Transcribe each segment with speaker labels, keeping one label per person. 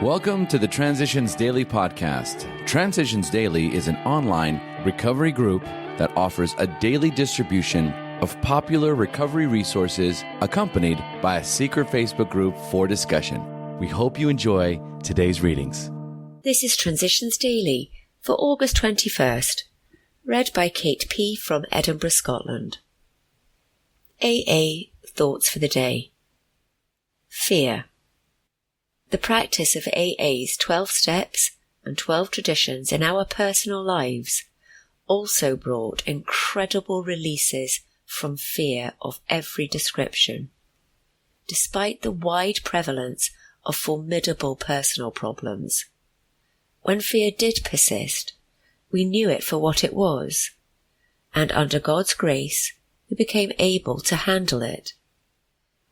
Speaker 1: Welcome to the Transitions Daily podcast. Transitions Daily is an online recovery group that offers a daily distribution of popular recovery resources accompanied by a secret Facebook group for discussion. We hope you enjoy today's readings.
Speaker 2: This is Transitions Daily for August 21st, read by Kate P. from Edinburgh, Scotland. AA Thoughts for the Day. Fear. The practice of AA's 12 steps and 12 traditions in our personal lives also brought incredible releases from fear of every description. Despite the wide prevalence of formidable personal problems, when fear did persist, we knew it for what it was, and under God's grace, we became able to handle it.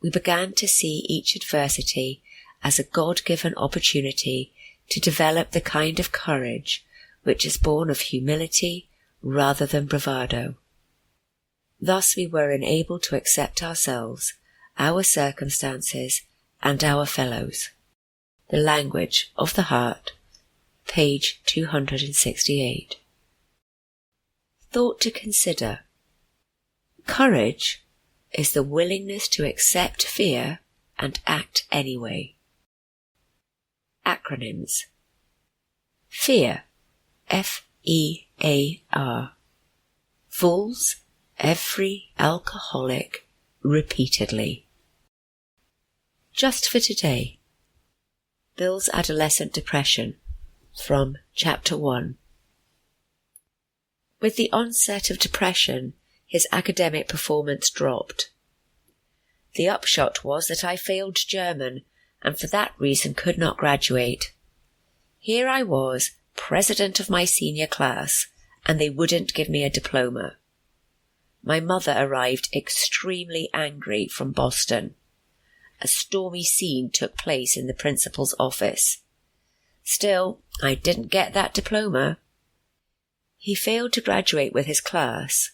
Speaker 2: We began to see each adversity as a God-given opportunity to develop the kind of courage which is born of humility rather than bravado. Thus we were enabled to accept ourselves, our circumstances, and our fellows. The Language of the Heart, page 268. Thought to consider. Courage is the willingness to accept fear and act anyway. Acronyms. Fear, F-E-A-R. Fools every alcoholic repeatedly. Just for today. Bill's Adolescent Depression, from Chapter 1. With the onset of depression, his academic performance dropped. The upshot was that I failed German, and for that reason could not graduate. Here I was, president of my senior class, and they wouldn't give me a diploma. My mother arrived extremely angry from Boston. A stormy scene took place in the principal's office. Still, I didn't get that diploma. He failed to graduate with his class,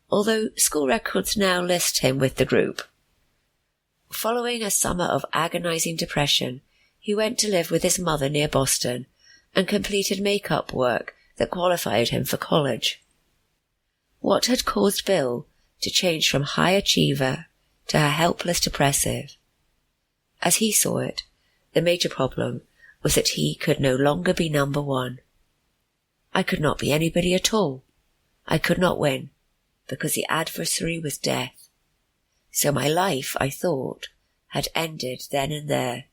Speaker 2: although school records now list him with the group. Following a summer of agonizing depression, he went to live with his mother near Boston and completed make-up work that qualified him for college. What had caused Bill to change from high achiever to a helpless depressive? As he saw it, the major problem was that he could no longer be number one. I could not be anybody at all. I could not win, because the adversary was death. So my life, I thought, had ended then and there.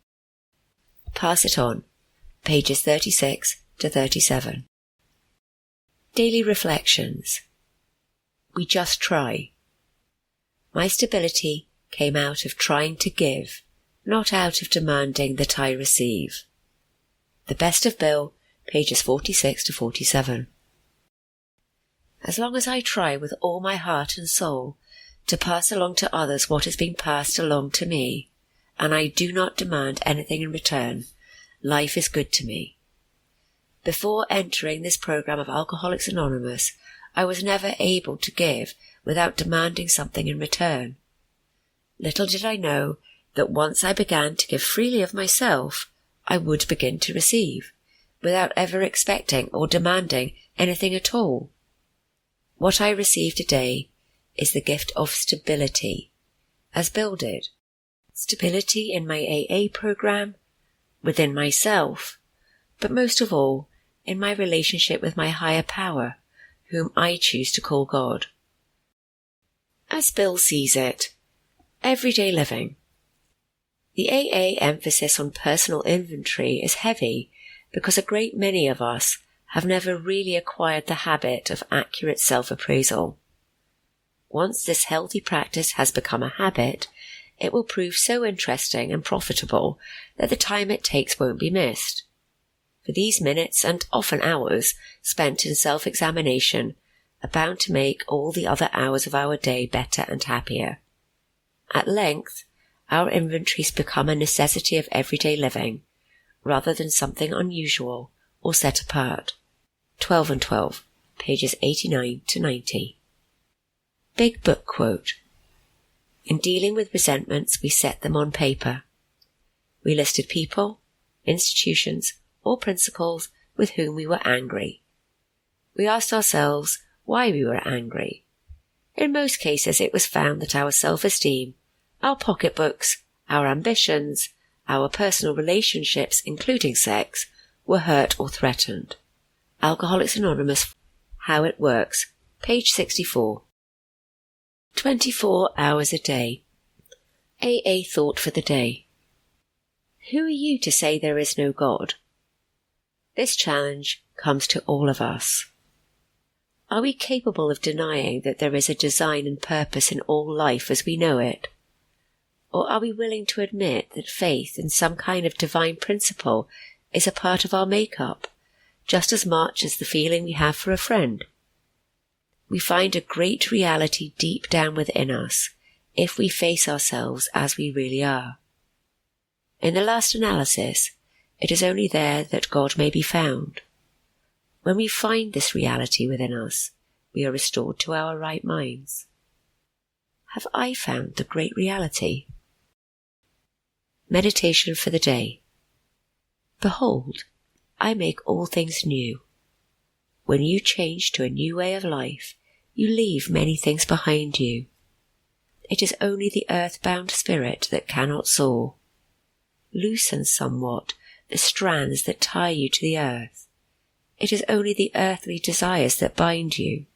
Speaker 2: Pass it on, pages 36 to 37. Daily Reflections. We just try. My stability came out of trying to give, not out of demanding that I receive. The Best of Bill, pages 46 to 47. As long as I try with all my heart and soul to pass along to others what has been passed along to me, and I do not demand anything in return, life is good to me. Before entering this program of Alcoholics Anonymous, I was never able to give without demanding something in return. Little did I know that once I began to give freely of myself, I would begin to receive, without ever expecting or demanding anything at all. What I receive today is the gift of stability, as Bill did. Stability in my AA program, within myself, but most of all, in my relationship with my higher power, whom I choose to call God. As Bill sees it, everyday living. The AA emphasis on personal inventory is heavy because a great many of us have never really acquired the habit of accurate self-appraisal. Once this healthy practice has become a habit, it will prove so interesting and profitable that the time it takes won't be missed. For these minutes and often hours spent in self-examination are bound to make all the other hours of our day better and happier. At length, our inventories become a necessity of everyday living, rather than something unusual or set apart. 12 and 12, pages 89 to 90. Big Book Quote. In dealing with resentments, we set them on paper. We listed people, institutions, or principles with whom we were angry. We asked ourselves why we were angry. In most cases, it was found that our self-esteem, our pocketbooks, our ambitions, our personal relationships, including sex, were hurt or threatened. Alcoholics Anonymous, How It Works, page 64. 24 hours a day. AA thought for the day. Who are you to say there is no God? This challenge comes to all of us. Are we capable of denying that there is a design and purpose in all life as we know it? Or are we willing to admit that faith in some kind of divine principle is a part of our makeup, just as much as the feeling we have for a friend? We find a great reality deep down within us if we face ourselves as we really are. In the last analysis, it is only there that God may be found. When we find this reality within us, we are restored to our right minds. Have I found the great reality? Meditation for the day. Behold, I make all things new. When you change to a new way of life, you leave many things behind you. It is only the earth-bound spirit that cannot soar. Loosen somewhat the strands that tie you to the earth. It is only the earthly desires that bind you.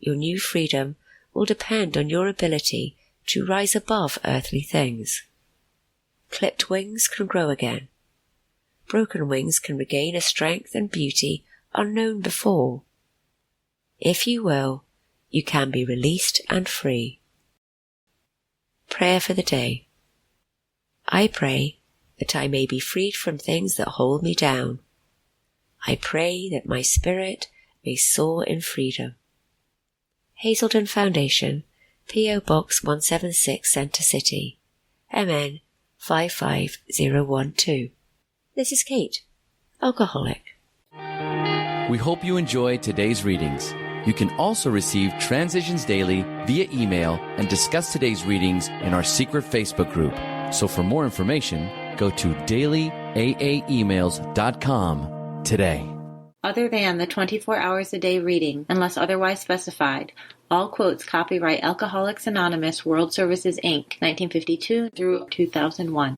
Speaker 2: Your new freedom will depend on your ability to rise above earthly things. Clipped wings can grow again. Broken wings can regain a strength and beauty unknown before. If you will, you can be released and free. Prayer for the day. I pray that I may be freed from things that hold me down. I pray that my spirit may soar in freedom. Hazelden Foundation, P.O. Box 176, Center City, MN 55012. This is Kate, alcoholic.
Speaker 1: We hope you enjoyed today's readings. You can also receive Transitions Daily via email and discuss today's readings in our secret Facebook group. So for more information, go to dailyaaemails.com today.
Speaker 3: Other than the 24 hours a day reading, unless otherwise specified, all quotes copyright Alcoholics Anonymous World Services, Inc., 1952 through 2001.